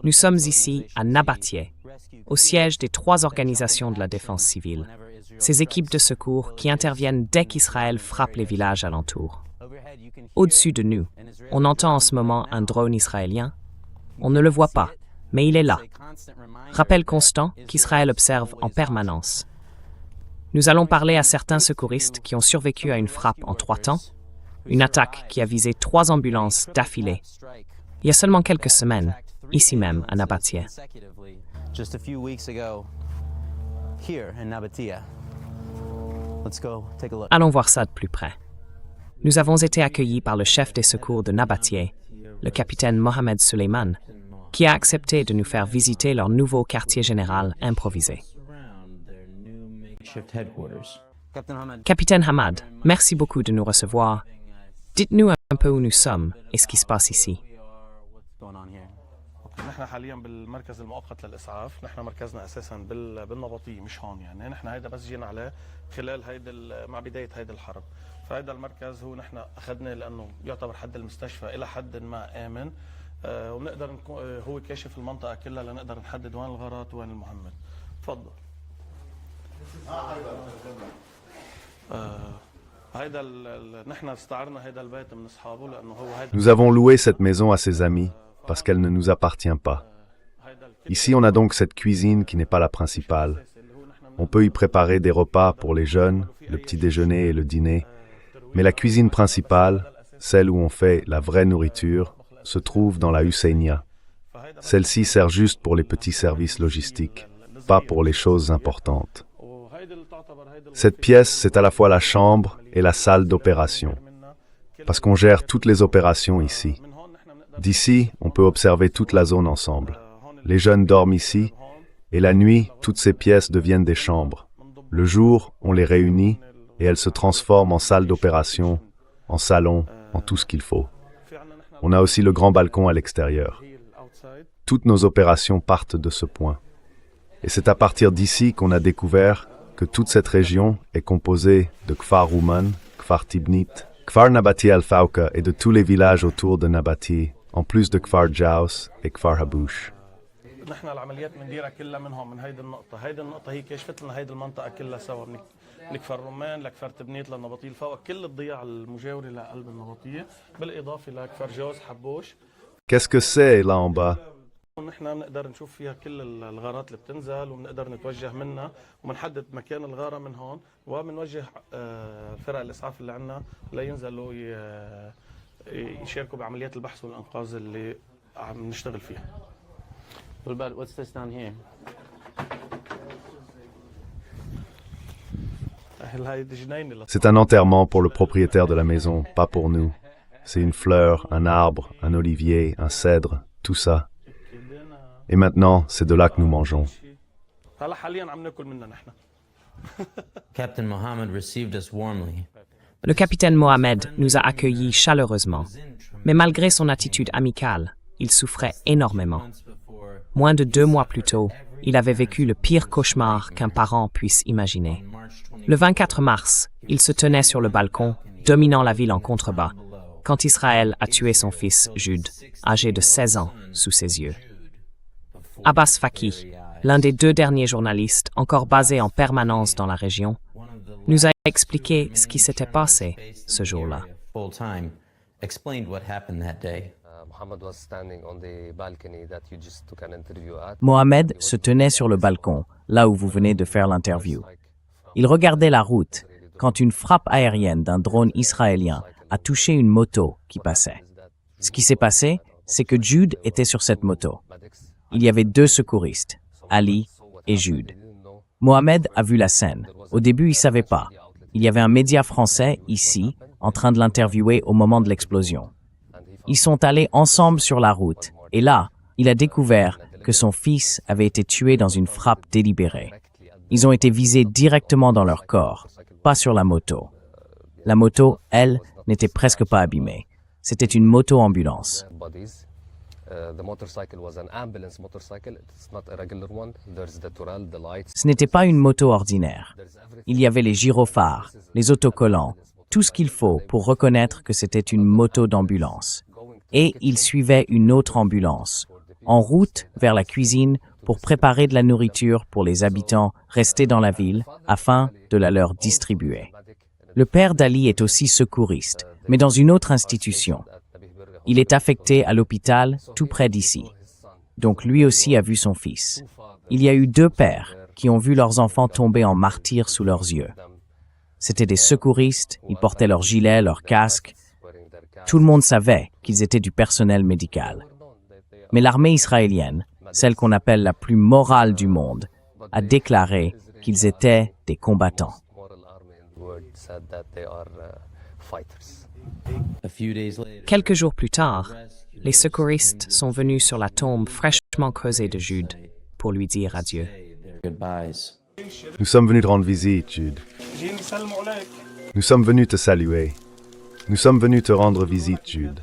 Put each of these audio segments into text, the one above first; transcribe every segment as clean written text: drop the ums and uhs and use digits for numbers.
Nous sommes ici à Nabathieh, au siège des 3 organisations de la défense civile, ces équipes de secours qui interviennent dès qu'Israël frappe les villages alentours. Au-dessus de nous, on entend en ce moment un drone israélien. On ne le voit pas, mais il est là. Rappel constant qu'Israël observe en permanence. Nous allons parler à certains secouristes qui ont survécu à une frappe en 3 temps, une attaque qui a visé 3 ambulances d'affilée. Il y a seulement quelques semaines, ici même à Nabathieh. Allons voir ça de plus près. Nous avons été accueillis par le chef des secours de Nabathieh, le capitaine Mohamed Suleiman, qui a accepté de nous faire visiter leur nouveau quartier général improvisé. Capitaine Hamad, merci beaucoup de nous recevoir. Dites-nous un peu où nous sommes et ce qui se passe ici. نحن حاليا بالمركز المؤقت للاسعاف، نحن مركزنا اساسا بالنبطيه مش هون، يعني نحن هيدا بس جينا عليه خلال مع بدايه هيدي الحرب، فهيدا المركز هو نحن اخذناه لانه يعتبر حد المستشفى الى حد ما امن، وبنقدر هو كاشف المنطقه كلها لنقدر نحدد وين الغارات وين المهمات. تفضل. هيدا نحن استعرنا هيدا البيت من اصحابه لانه هو هيدا. Nous avons loué cette maison à ses amis parce qu'elle ne nous appartient pas. Ici, on a donc cette cuisine qui n'est pas la principale. On peut y préparer des repas pour les jeunes, le petit déjeuner et le dîner. Mais la cuisine principale, celle où on fait la vraie nourriture, se trouve dans la Husseiniya. Celle-ci sert juste pour les petits services logistiques, pas pour les choses importantes. Cette pièce, c'est à la fois la chambre et la salle d'opération, parce qu'on gère toutes les opérations ici. D'ici, on peut observer toute la zone ensemble. Les jeunes dorment ici, et la nuit, toutes ces pièces deviennent des chambres. Le jour, on les réunit, et elles se transforment en salle d'opération, en salon, en tout ce qu'il faut. On a aussi le grand balcon à l'extérieur. Toutes nos opérations partent de ce point. Et c'est à partir d'ici qu'on a découvert que toute cette région est composée de Kfar Rouman, Kfar Tibnit, Kfar Nabathieh al-Fawqa et de tous les villages autour de Nabathieh, en plus de Kfar Jaus et Kfar Habouch. نحن العمليات بنديرها كلها منهم من هيدي النقطة هي كشفت لنا هيدي المنطقة كلها سوا من لكفر رمان لكفر تبنيت للنبطية الفوق كل الضياع المجاورة لقلب النبطية بالإضافة لكفر جوز حبوش. Qu'est-ce que c'est là en bas? نحن بنقدر نشوف فيها كل الغارات اللي بتنزل وبنقدر نتوجه منها وبنحدد مكان الغارة من هون وبنوجه فرق الإسعاف اللي عندنا لينزلوا يشاركوا بعمليات البحث والإنقاذ اللي عم نشتغل فيها. What's this down here? C'est un enterrement pour le propriétaire de la maison, pas pour nous. C'est une fleur, un arbre, un olivier, un cèdre, tout ça. Et maintenant, c'est de là que nous mangeons. Captain Mohammed received us warmly. Le capitaine Mohamed nous a accueillis chaleureusement. Mais malgré son attitude amicale, il souffrait énormément. Moins de 2 mois plus tôt, il avait vécu le pire cauchemar qu'un parent puisse imaginer. Le 24 mars, il se tenait sur le balcon, dominant la ville en contrebas, quand Israël a tué son fils Jude, âgé de 16 ans, sous ses yeux. Abbas Faki, l'un des 2 derniers journalistes encore basés en permanence dans la région, nous a expliqué ce qui s'était passé ce jour-là. Mohamed se tenait sur le balcon, là où vous venez de faire l'interview. Il regardait la route quand une frappe aérienne d'un drone israélien a touché une moto qui passait. Ce qui s'est passé, c'est que Jude était sur cette moto. Il y avait 2 secouristes, Ali et Jude. Mohamed a vu la scène. Au début, il ne savait pas. Il y avait un média français, ici, en train de l'interviewer au moment de l'explosion. Ils sont allés ensemble sur la route, et là, il a découvert que son fils avait été tué dans une frappe délibérée. Ils ont été visés directement dans leur corps, pas sur la moto. La moto, elle, n'était presque pas abîmée. C'était une moto-ambulance. Ce n'était pas une moto ordinaire. Il y avait les gyrophares, les autocollants, tout ce qu'il faut pour reconnaître que c'était une moto d'ambulance. Et il suivait une autre ambulance, en route vers la cuisine pour préparer de la nourriture pour les habitants restés dans la ville afin de la leur distribuer. Le père d'Ali est aussi secouriste, mais dans une autre institution. Il est affecté à l'hôpital tout près d'ici. Donc lui aussi a vu son fils. Il y a eu 2 pères qui ont vu leurs enfants tomber en martyrs sous leurs yeux. C'étaient des secouristes, ils portaient leurs gilets, leurs casques. Tout le monde savait qu'ils étaient du personnel médical. Mais l'armée israélienne, celle qu'on appelle la plus morale du monde, a déclaré qu'ils étaient des combattants. A few days later, Quelques jours plus tard, les secouristes sont venus sur la tombe fraîchement creusée de Jude pour lui dire adieu. their goodbyes. Nous sommes venus te rendre visite, Jude. جيني يسلموا عليك. Nous sommes venus te saluer. Nous sommes venus te rendre visite, Jude.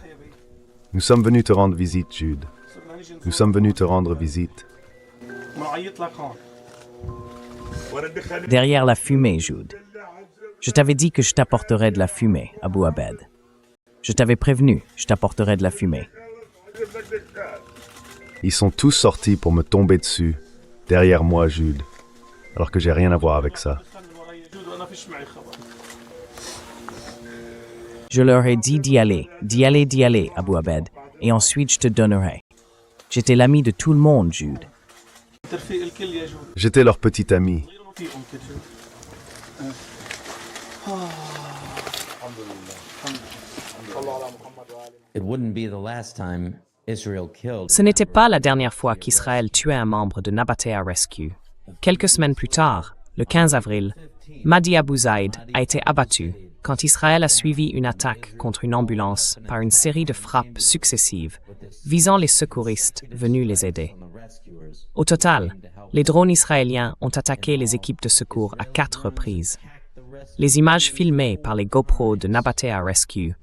Nous sommes venus te rendre visite, Jude. Nous sommes venus te rendre visite. معيط لك هون. Derrière la fumée, Jude. Je t'avais dit que je t'apporterais de la fumée, Abu Abed. Je t'avais prévenu, je t'apporterais de la fumée. Ils sont tous sortis pour me tomber dessus, derrière moi, Jude, alors que j'ai rien à voir avec ça. وأنا فيش معي خبر. Je leur ai dit d'y aller, Abu Abed, et ensuite je te donnerai. J'étais l'ami de tout le monde, Jude. ترفيق الكل يا جود. J'étais leur petit ami. فيهم كل جود. It wouldn't be the last time Israel killed. Ce n'était pas la dernière fois qu'Israël tuait un membre de Nabatea Rescue. Quelques semaines plus tard, le 15 avril, Mahdi Abu Zaid a été abattu quand Israël a suivi une attaque contre une ambulance par une série de frappes successives visant les secouristes venus les aider. Au total, les drones israéliens ont attaqué les équipes de secours à 4 reprises. Les images filmées par les GoPro de Nabatea Rescue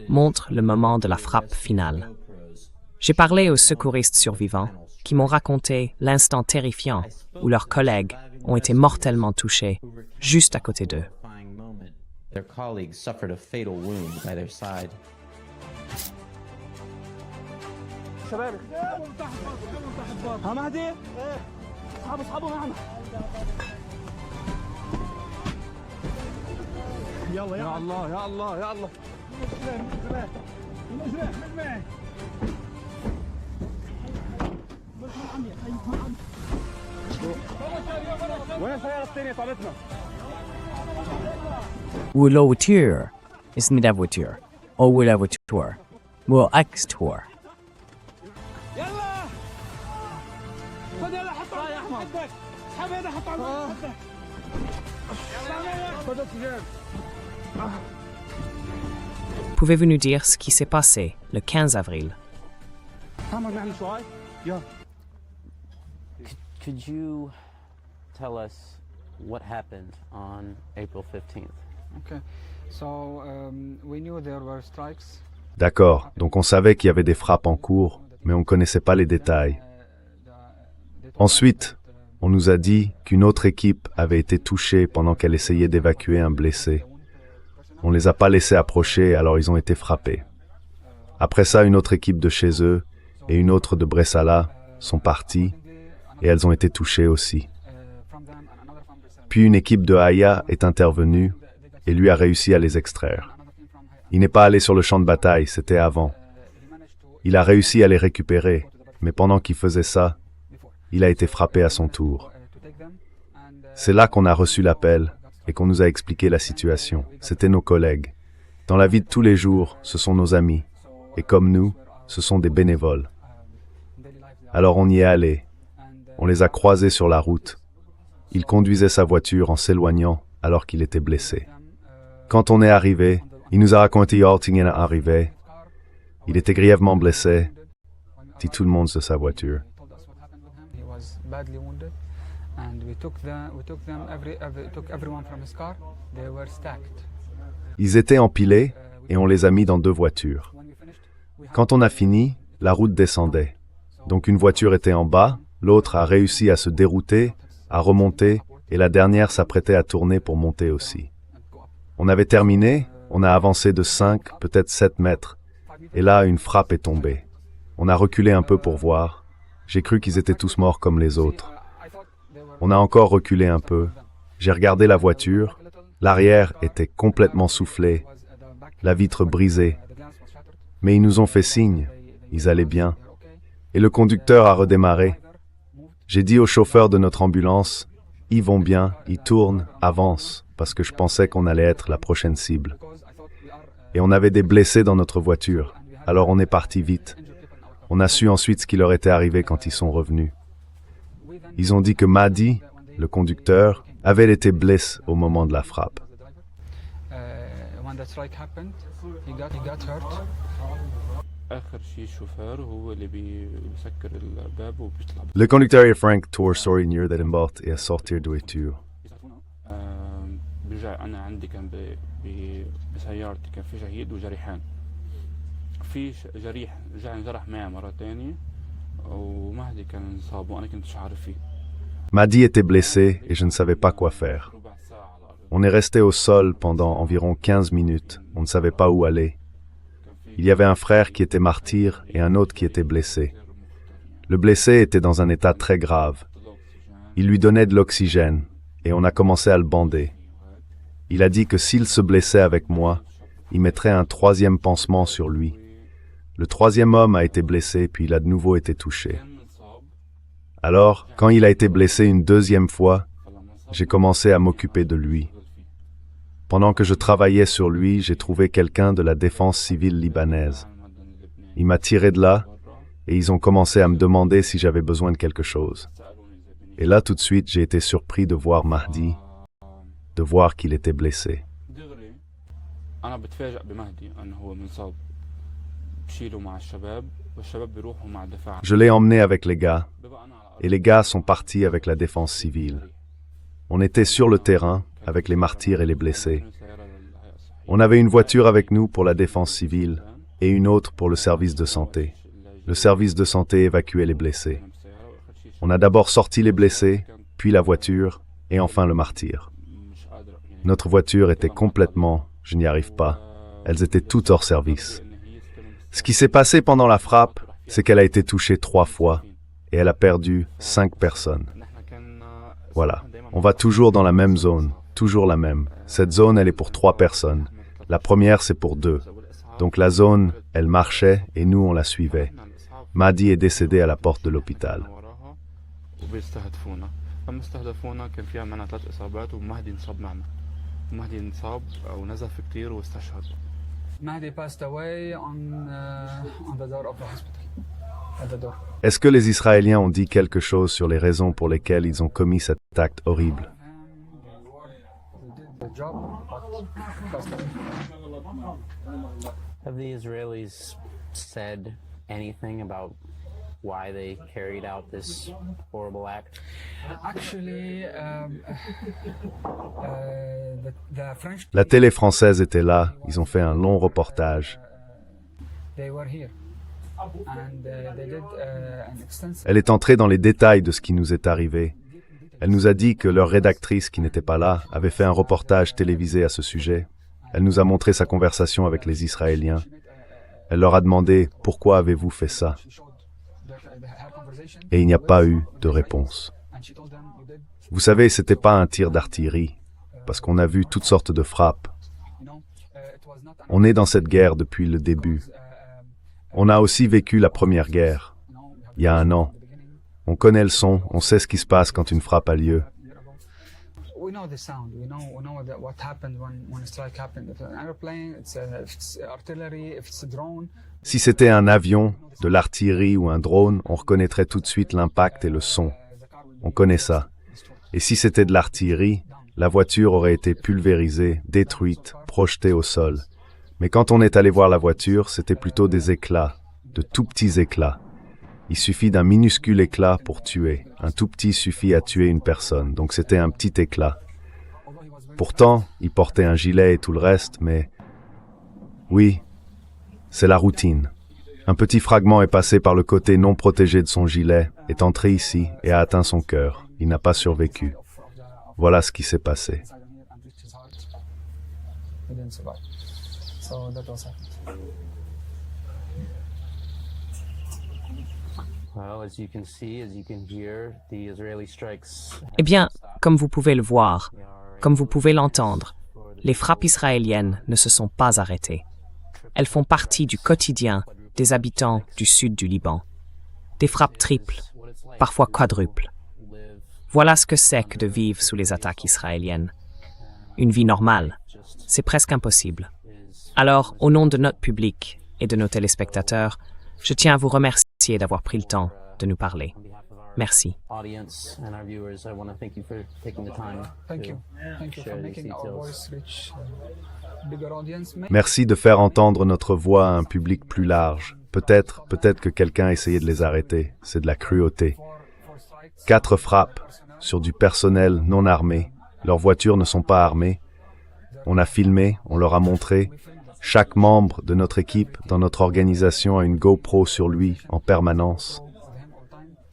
montrent le moment de la frappe finale. J'ai parlé aux secouristes survivants qui m'ont raconté l'instant terrifiant où leurs collègues ont été mortellement touchés juste à côté d'eux. Their colleagues suffered a fatal wound by their side. Où la voiture? Isn't la voiture? Où la voiture? Où ex-tour? Pouvez-vous nous dire ce qui s'est passé le 15 avril? Could you tell us what happened on April 15th? Okay, so we knew there were strikes. D'accord, donc on savait qu'il y avait des frappes en cours, mais on ne connaissait pas les détails. Ensuite, on nous a dit qu'une autre équipe avait été touchée pendant qu'elle essayait d'évacuer un blessé. On ne les a pas laissés approcher, alors ils ont été frappés. Après ça, une autre équipe de chez eux et une autre de Bressala sont parties et elles ont été touchées aussi. Puis une équipe de Haya est intervenue et lui a réussi à les extraire. Il n'est pas allé sur le champ de bataille, c'était avant. Il a réussi à les récupérer, mais pendant qu'il faisait ça, il a été frappé à son tour. C'est là qu'on a reçu l'appel et qu'on nous a expliqué la situation. C'était nos collègues. Dans la vie de tous les jours, ce sont nos amis. Et comme nous, ce sont des bénévoles. Alors on y est allé. On les a croisés sur la route. Il conduisait sa voiture en s'éloignant alors qu'il était blessé. Quand on est arrivé, il nous a raconté Yortingen est arrivé. Il était grièvement blessé, dit tout le monde de sa voiture. He was badly wounded, and we took everyone from his car. They were stacked. Ils étaient empilés et on les a mis dans 2 voitures. When we finished, we Quand on a fini, la route descendait. Donc une voiture était en bas, l'autre a réussi à se dérouter, à remonter, et la dernière s'apprêtait à tourner pour monter aussi. On avait terminé, On a avancé de 5, peut-être 7 mètres, et là, une frappe est tombée. On a reculé un peu pour voir. J'ai cru qu'ils étaient tous morts comme les autres. On a encore reculé un peu. J'ai regardé la voiture. L'arrière était complètement soufflé, la vitre brisée. Mais ils nous ont fait signe. Ils allaient bien. Et le conducteur a redémarré. J'ai dit au chauffeur de notre ambulance, « Ils vont bien, ils tournent, avancent », parce que je pensais qu'on allait être la prochaine cible. Et on avait des blessés dans notre voiture, alors on est parti vite. On a su ensuite ce qui leur était arrivé quand ils sont revenus. Ils ont dit que Mahdi, le conducteur, avait été blessé au moment de la frappe. When that strike happened, he got hurt. اخر شيء الشوفير هو اللي بيسكر الباب وبيطلع. Le conducteur et Frank tour sortir de l'embarque et à sortir de voiture. برجع انا عندي كان بسيارتي كان في شهيد وجريحان. في جريح رجع انجرح معي مرة تانية ومهدي كان انصاب وانا كنتش عارف فيه. Mahdi était blessé et je ne savais pas quoi faire. On est resté au sol pendant environ 15 minutes. On ne savait pas où aller. Il y avait un frère qui était martyr et un autre qui était blessé. Le blessé était dans un état très grave. Il lui donnait de l'oxygène et on a commencé à le bander. Il a dit que s'il se blessait avec moi, il mettrait un 3e pansement sur lui. Le 3e homme a été blessé puis il a de nouveau été touché. Alors, quand il a été blessé une 2e fois, j'ai commencé à m'occuper de lui. Pendant que je travaillais sur lui, j'ai trouvé quelqu'un de la défense civile libanaise. Il m'a tiré de là et ils ont commencé à me demander si j'avais besoin de quelque chose. Et là, tout de suite, j'ai été surpris de voir Mahdi, de voir qu'il était blessé. Je l'ai emmené avec les gars, et les gars sont partis avec la défense civile. On était sur le terrain, avec les martyrs et les blessés. On avait une voiture avec nous pour la défense civile, et une autre pour le service de santé. Le service de santé évacuait les blessés. On a d'abord sorti les blessés, puis la voiture, et enfin le martyr. Notre voiture était complètement, je n'y arrive pas, elles étaient toutes hors service. Ce qui s'est passé pendant la frappe, c'est qu'elle a été touchée 3 fois, et elle a perdu 5 personnes. Voilà, on va toujours dans la même zone, toujours la même. Cette zone, elle est pour 3 personnes. La première, c'est pour 2. Donc la zone, elle marchait, et nous, on la suivait. Mahdi est décédé à la porte de l'hôpital. Mahdi passed away on the door of the hospital. At the door. Est-ce que les Israéliens ont dit quelque chose sur les raisons pour lesquelles ils ont commis cet acte horrible? The job, but passed away. Have the Israelis said anything about why they carried out this horrible act? Actually, the French La télé française était là, ils ont fait un long reportage. they were here, and they did an extensive. Elle est entrée dans les détails de ce qui nous est arrivé. Elle nous a dit que leur rédactrice, qui n'était pas là, avait fait un reportage télévisé à ce sujet. Elle nous a montré sa conversation avec les Israéliens. Elle leur a demandé « Pourquoi avez-vous fait ça ?» Et il n'y a pas eu de réponse. Vous savez, c'était pas un tir d'artillerie, parce qu'on a vu toutes sortes de frappes. On est dans cette guerre depuis le début. On a aussi vécu la première guerre, il y a 1 an. On connaît le son, on sait ce qui se passe quand une frappe a lieu. We know the sound. We know what happened when a strike happened. If it's an airplane, if it's artillery, if it's a drone. Si c'était un avion, de l'artillerie ou un drone, on reconnaîtrait tout de suite l'impact et le son. On connaît ça. Et si c'était de l'artillerie, la voiture aurait été pulvérisée, détruite, projetée au sol. Mais quand on est allé voir la voiture, c'était plutôt des éclats, de tout petits éclats. Il suffit d'un minuscule éclat pour tuer. Un tout petit suffit à tuer une personne, donc c'était un petit éclat. Pourtant, il portait un gilet et tout le reste, mais... Oui, c'est la routine. Un petit fragment est passé par le côté non protégé de son gilet, est entré ici et a atteint son cœur. Il n'a pas survécu. Voilà ce qui s'est passé. He didn't survive. So that was it. Well, as you can see, as you can hear, the Israeli strikes. Eh bien, comme vous pouvez le voir, comme vous pouvez l'entendre, les frappes israéliennes ne se sont pas arrêtées. Elles font partie du quotidien des habitants du sud du Liban. Des frappes triples, parfois quadruples. Voilà ce que c'est que de vivre sous les attaques israéliennes. Une vie normale, c'est presque impossible. Alors, au nom de notre public et de nos téléspectateurs, je tiens à vous remercier d'avoir pris le temps de nous parler. Merci. Audience and our viewers, I want to thank you for taking the time. Thank you. Thank you for share these making our details. voice reach bigger audience. Merci de faire entendre notre voix à un public plus large. Peut-être que quelqu'un a essayé de les arrêter. C'est de la cruauté. 4 frappes sur du personnel non armé. Leurs voitures ne sont pas armées. On a filmé, on leur a montré. Chaque membre de notre équipe dans notre organisation a une GoPro sur lui en permanence.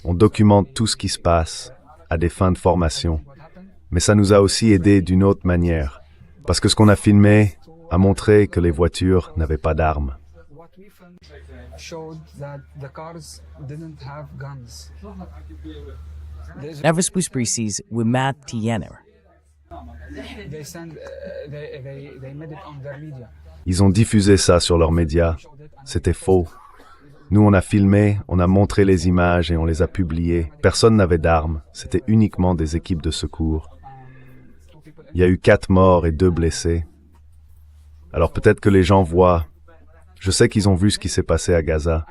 On documente tout ce qui se passe à des fins de formation. Mais ça nous a aussi aidés d'une autre manière. Parce que ce qu'on a filmé a montré que les voitures n'avaient pas d'armes. What we filmed showed that the cars didn't have guns. Nervous precies Wimad Tiener. They send, they made it on their media. Ils ont diffusé ça sur leurs médias. C'était faux. Nous, on a filmé, on a montré les images et on les a publiées. Personne n'avait d'armes. C'était uniquement des équipes de secours. Il y a eu 4 morts et 2 blessés. Alors peut-être que les gens voient. Je sais qu'ils ont vu ce qui s'est passé à Gaza.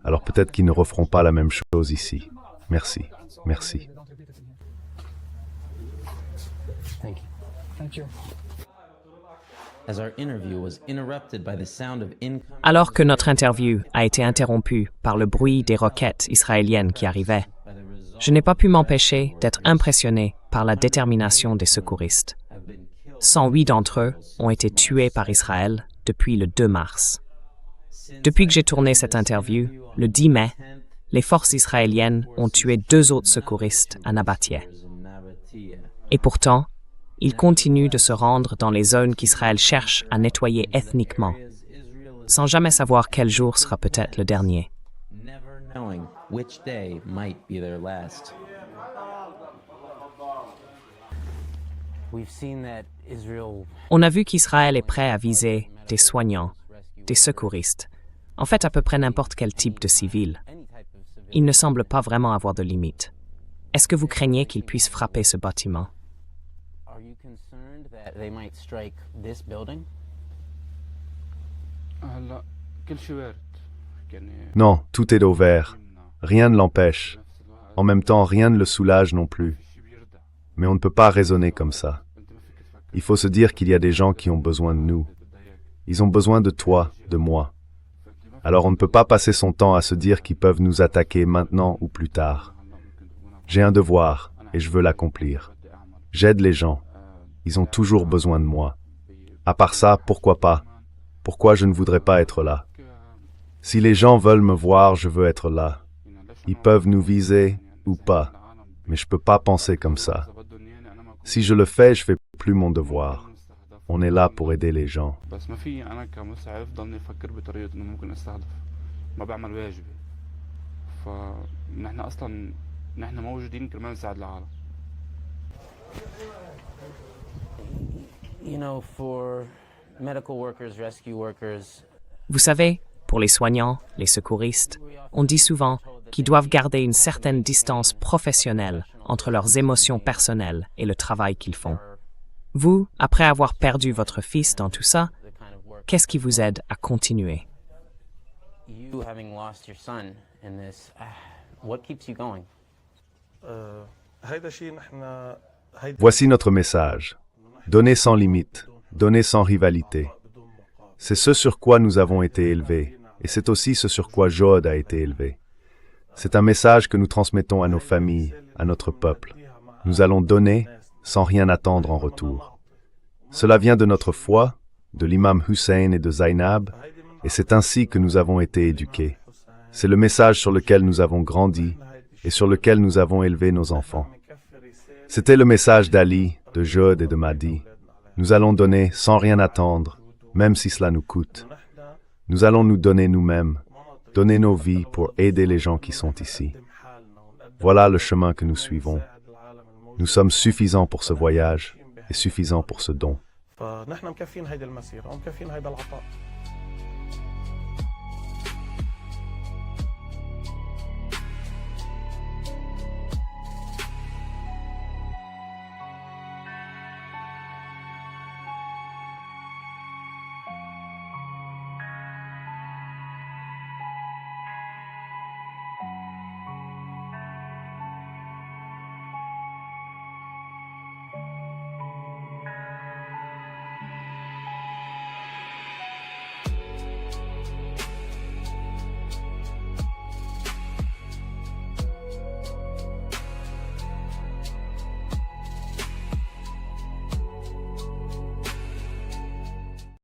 Alors peut-être qu'ils ne referont pas la même chose ici. Merci. Merci. Thank you. Thank you. As our interview was interrupted by the sound of incoming Alors que notre interview a été interrompue par le bruit des roquettes israéliennes qui arrivaient, je n'ai pas pu m'empêcher d'être impressionné par la détermination des secouristes. 108 d'entre eux ont été tués par Israël depuis le 2 mars. Depuis que j'ai tourné cette interview, le 10 mai, les forces israéliennes ont tué 2 autres secouristes à Nabatie. Et pourtant, ils continuent de se rendre dans les zones qu'Israël cherche à nettoyer ethniquement, sans jamais savoir quel jour sera peut-être le dernier. never knowing which day might be their last. We've seen that Israel On a vu qu'Israël est prêt à viser des soignants, des secouristes, en fait à peu près n'importe quel type de civil. Il ne semble pas vraiment avoir de limite. Est-ce que vous craignez qu'ils puissent frapper ce bâtiment? Are you concerned that they might strike this building? هلا كل شيء وارد يعني Non, tout est ouvert. Rien ne l'empêche. En même temps, rien ne le soulage non plus. Mais on ne peut pas raisonner comme ça. Il faut se dire qu'il y a des gens qui ont besoin de nous. Ils ont besoin de toi, de moi. Alors on ne peut pas passer son temps à se dire qu'ils peuvent nous attaquer maintenant ou plus tard. J'ai un devoir et je veux l'accomplir. J'aide les gens. Ils ont toujours besoin de moi. À part ça, pourquoi pas? Pourquoi je ne voudrais pas être là? Si les gens veulent me voir, je veux être là. Ils peuvent nous viser ou pas, mais je peux pas penser comme ça. Si je le fais, je fais plus mon devoir. On est là pour aider les gens. بس ما في انا كمسعف ضلني افكر بطريقه انه ممكن استهدف ما بعمل واجبي فنحن اصلا نحن موجودين كرمال نساعد العالم You know, for medical workers, rescue workers, Vous savez, pour les soignants, les secouristes, on dit souvent qu'ils doivent garder une certaine distance professionnelle entre leurs émotions personnelles et le travail qu'ils font. Vous, après avoir perdu votre fils dans tout ça, the kind of work qu'est-ce qui vous aide à continuer? you having lost your son in this, what keeps you going? هيدا شيء نحن هيدا Voici notre message. Donner sans limite, donner sans rivalité. C'est ce sur quoi nous avons été élevés, et c'est aussi ce sur quoi Joad a été élevé. C'est un message que nous transmettons à nos familles, à notre peuple. Nous allons donner sans rien attendre en retour. Cela vient de notre foi, de l'imam Hussein et de Zainab, et c'est ainsi que nous avons été éduqués. C'est le message sur lequel nous avons grandi et sur lequel nous avons élevé nos enfants. C'était le message d'Ali, de Joad et de Mahdi. Nous allons donner sans rien attendre, même si cela nous coûte. Nous allons nous donner nous-mêmes, donner nos vies pour aider les gens qui sont ici. Voilà le chemin que nous suivons. Nous sommes suffisants pour ce voyage et suffisants pour ce don. فنحن مكفين هيدي المسيرة ومكفين هيدا العطاء.